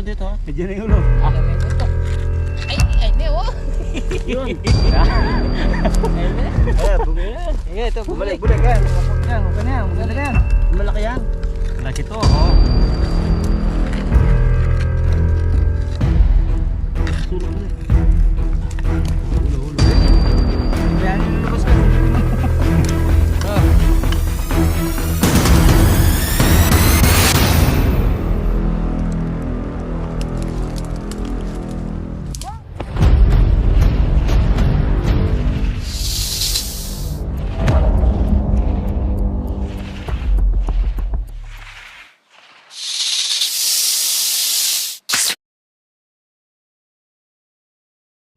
ulo dito ha. Medyo na yung ulo. Alam mo yung ito. Ay, ne, oh. Yun. Eh, bumili. Sige, ito, bumalik. Bulik yan. Huwag yan. Huwag na yan. Maganda na yan. Malaki yan. Laki to. Oh. Yan, lumabas ka.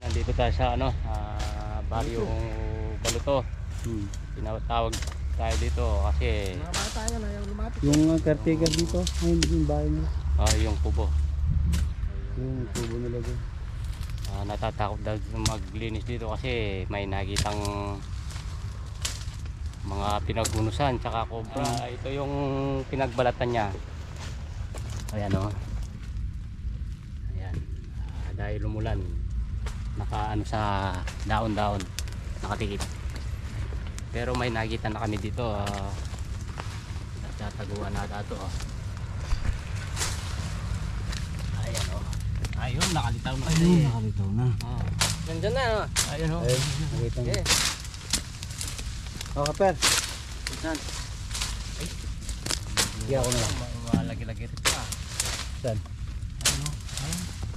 Nandito tayo sa ano, Baryo Baluto. Tinatawag tayo dito kasi Mga tayo na yung lumapit. Yung caretaker dito, ayun yung bahay nila. yung kubo. Yung tubo nila doon. Natatakot daw maglinis dito kasi may nakitang mga pinagunusan tsaka cobra. Ito yung pinagbalatan niya. Ayan o. Ayan. Dahil umulan, nakaano sa daon-daon, nakatikip. Pero may nakita na kami dito. Nagtataguan na dato. Ayan o. Ayun, nakalitaw na kasi. Nakalitaw na. Nandyan na, no? Ayun o. Ayun, nakita na. Okay. Oh, Kaper. Saan? Hindi ako na lang. Malagi-lagi rin pa. Saan? Ano?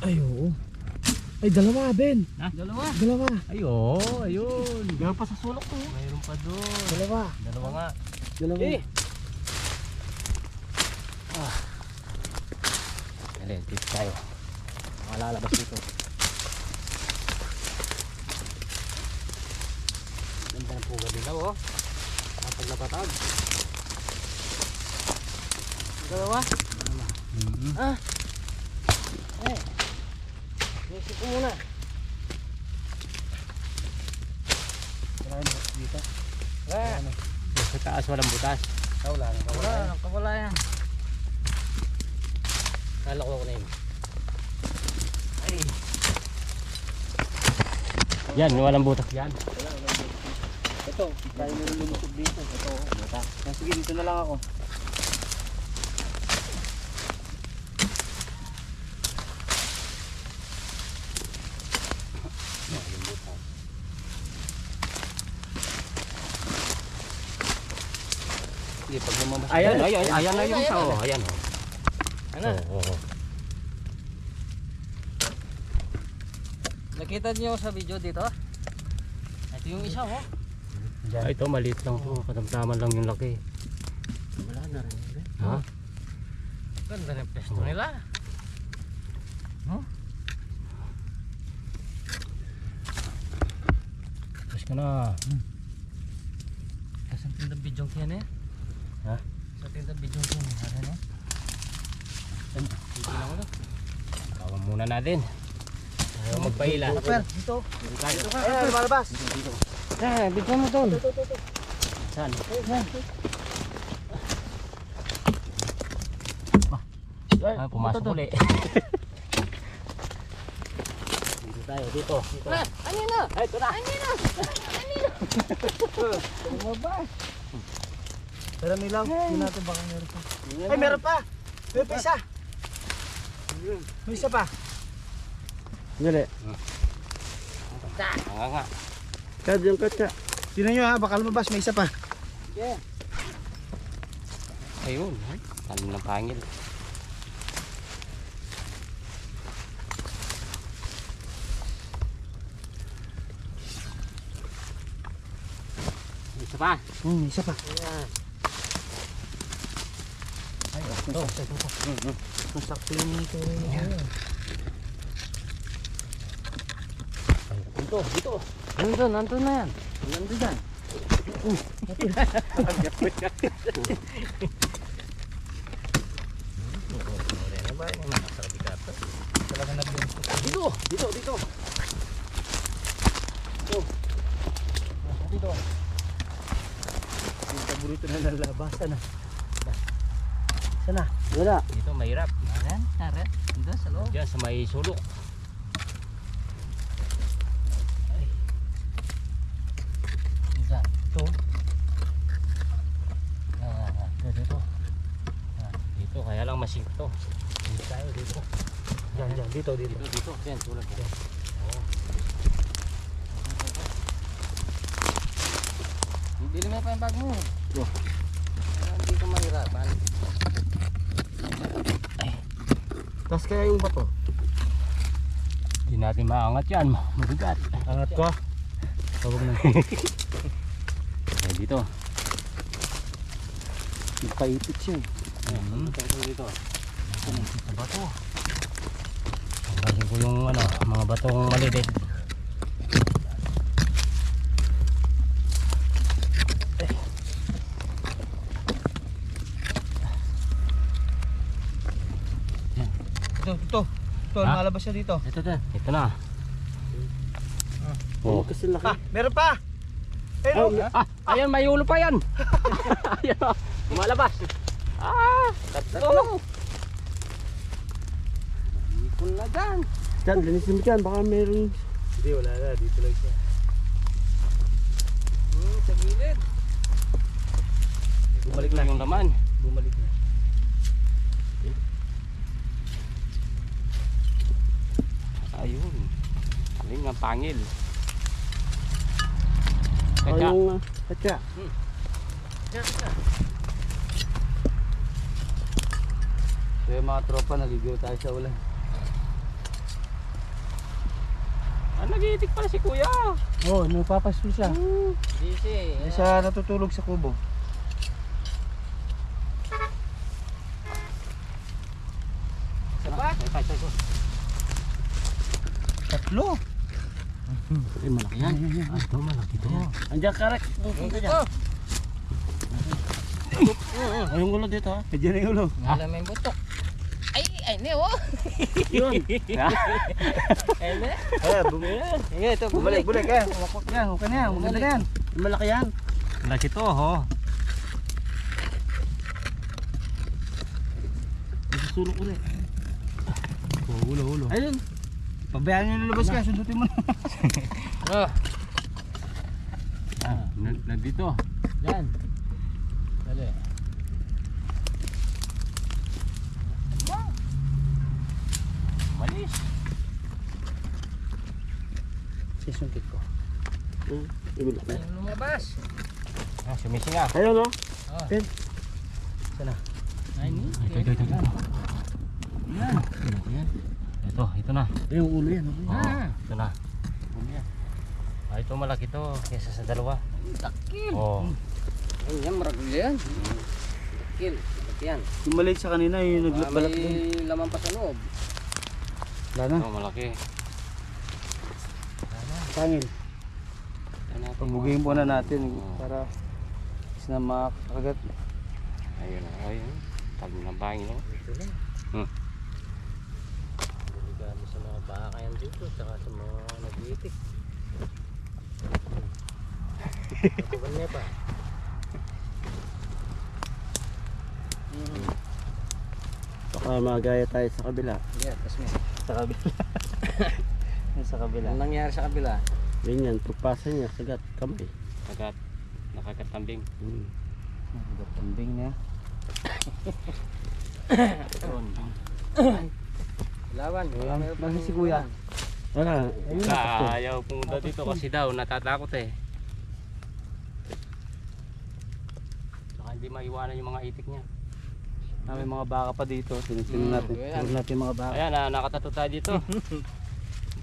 Ay, oo. Ay, dalawa, Ben. Ha? Dalawa. Dalawa. Ayo, ayun. Meron pa sa sulok ko. Mayroon pa doon. Dalawa. Dalawa nga. Dalawa. Dali, dito tayo. Malalabas dito. Ganda ng puga nila, oh. Kapag napatag. Dalawa? Mm-hmm. Isip ko muna. Kailangan dito. Wala. Sa taas walang butas. Wala na. Wala, nakawala yan. Kala ko na yun. Ay. Yan, walang butas yan. Ito, tayo mo lumusog dito. Ito, buta. Sige, dito na lang ako. Hindi, pag lumabas. Ayan na yung isa. Oh. Ayan. Oh. Ano? Oo. Nakita niyo sa video dito? Ito yung isa, oh. Ito, maliit lang to. Katamtaman lang yung laki. Wala na rin. Ha? Ganda ng pesto nila. Tapos ka na. Kasang tindang video yan eh. Ha? Sa tindang video yan eh. Ano? Dito lang ulo. Kawan muna natin. Ayaw magpaila. Kaper, dito. Dito ka. Ayan, malabas. Dito. Video mo doon. Saan? Pumasok uli. Dito tayo, dito. Ano na? Ay, ito na. Lumabas. Pero nilaw, hindi natin baka meron pa. Ay, meron pa. Meron pa isa. May isa pa. Dali. Nga. Kad yung katsa. Tingnan nyo ha, baka lumabas, may isa pa. Ayun. Talim ng pangil. Isa pa. May isa pa. Ay, ito. Masakto yung ito. Dito. Nandun na yan. Nandun dyan. Dito. Yung paborito na lalabasan. Sana? Wala. Dito mahirap. Ayan, ayan. Ito sa loob. Diyan sa may sulok. Isa. Ito. Dito. Dito kaya lang masikto. Dito tayo dito. Yan, dito. Dito. Yan, tulad yan. Oo. Bili mo pa yung bag mo. Hindi ka mahirapan. Tapos kaya yung bato. Hindi natin maangat yan. Mabigat. Angat ko. Tawag na. Kaya dito. Nagpaipit siya. Dito. Ito bato. Tanggalin ko yung ano, mga batong maliliit. Ito. Ito, Ha? lumalabas siya dito. Ito na. Oh. Kasi laki. Meron pa! Ayun, Ayan, may ulo pa yan. Ayan o. Lumalabas. Tatlo. Ipon na dyan. Diyan, linisin mo dyan. Baka meron. Hindi, wala na. Dito lang siya. Sa gilid. Bumalik na. Yung laman. Bumalik na. Ayun. Aling nga pangil. Kaka. Yung katsa. So yung mga tropa, naligaw tayo sa ulan. Nag-iitik pala si kuya. Oo, nagpapasul siya. Busy. Hindi siya natutulog sa kubo. Sapat. Tatlo. Ay, malaki yan. Ito malaki to. Andiyan karek. Punta dyan. Ay, yung ulo dito ha. Diyan na yung ulo. Alam mo yung butok. Ay, ne, oh. Yun. Ay, ne. Ayan, bumalik. Sige, ito, bumalik. Bumalik yan. Wakot yan. Okay na yan. Maganda na yan. Malaki yan. Laki to ho. Isusulok ulit. Ulo. Ayun. Pabayaan nyo nalabas ka. Sundutin mo na. Oh, Nandito. yan. Dali. Malis. Sisungkit ko. Ibulok na. Ayun lumabas. Sumisinga. Ayun o. Oh. Sana. Ay, ni. Ito. Yan. Ito na. Ayun, yung ulo yan. Ito na. Ito malaki to kesa sa dalawa. Takil. Oh. Ayun yan, maragul yan. Takil. Malaki yan. Yung maliit sa kanina, yung nagbalak din. May laman pa sa loob. Wala na. Ito malaki. Pangil. Ito natin. Pabugin po na natin Oo. para is na makakagat. Ayun. Tabi ng bangin. Ito lang. Delikado sa mga baka yan dito, saka sa mga nag-iitik. Tutukan niya pa. Baka magaya tayo sa kabila. Yeah, tas mo. Sa kabila. Sa kabila. Anong nangyari sa kabila? Yun yan, pagpasa niya, sagat, kamay. Kagat. Nakakatambing. Tambing niya. Lawan. Ayan, Meron nasa pang si kuya. Wala. Ayun na. Ayaw pumunta dito kasi daw natatakot eh. Saka hindi maiwanan yung mga itik niya. May mga baka pa dito. Sinisin natin. ayan. Turo natin mga baka. Ayan, nakatato tayo dito.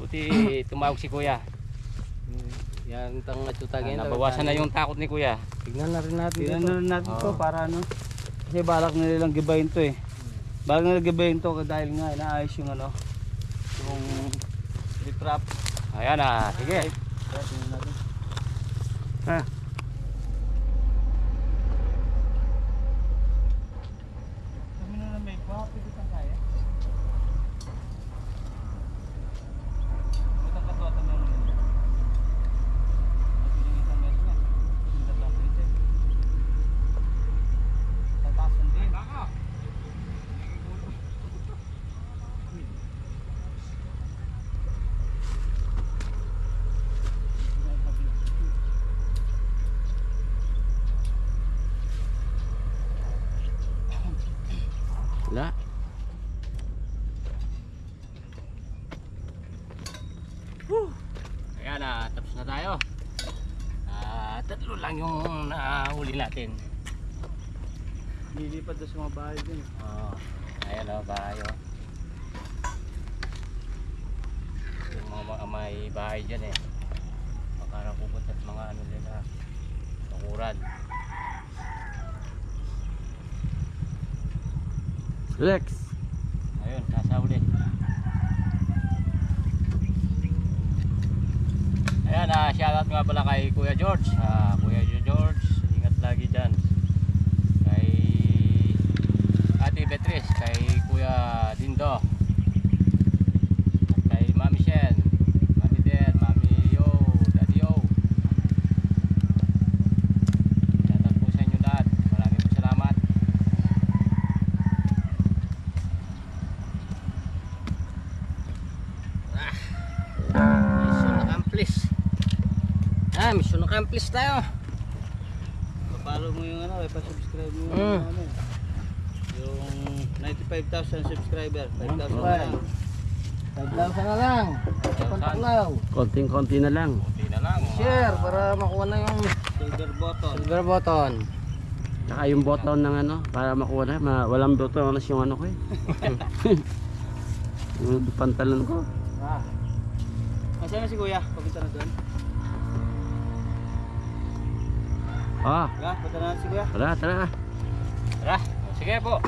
Buti tumawag si kuya. Yan tang natutagin. Nabawasan na yung takot ni kuya. Tignan na rin natin Tingnan dito. na natin to Oo. para ano. Kasi balak na nilang gibayin to eh. Balak na gibayin to dahil nga inaayos yung ano. Yung trap. Ayan sige. Tingnan natin. Ha? Kami na may baka pwede kang kaya. Matang katuwatan na naman. Matuling isang meron yan. Hindi na lang pwede. Tatasan din. Wala. Ayan na, tapos na tayo. Tatlo lang yung nahuli natin. Lilipad na sa mga bahay din. Ayan o, bahay o. Yung mga may bahay dyan eh. Baka pupunta at mga ano nila. Bakuran. Rex. Ayun, nasa uli. Ayan, shoutout nga pala kay Kuya George. Kuya George, ingat lagi dyan. Kay Ate Beatrice, kay Kuya Dindo. At kay Mami Shen, Mami Den, Mami Yo, Daddy Yo. Shoutout po sa inyo lahat. Maraming po salamat. Mission accomplished. Mission accomplished tayo. Follow mo yung ano, pa-subscribe mo yung ano. Yung 95,000 subscriber, 5,000 na lang. 5,000 na lang. Kontak lang. Konting-konti na lang. Kunti na lang. Share para makuha na yung Silver button. silver button. Saka yung button ng ano, para makuha na. Walang button yung ano ko eh. Yung pantalon ko. Nasaan na si Kuya? Papunta na doon. Ah, Punta na si Kuya. tara, tara. Tara, sige po.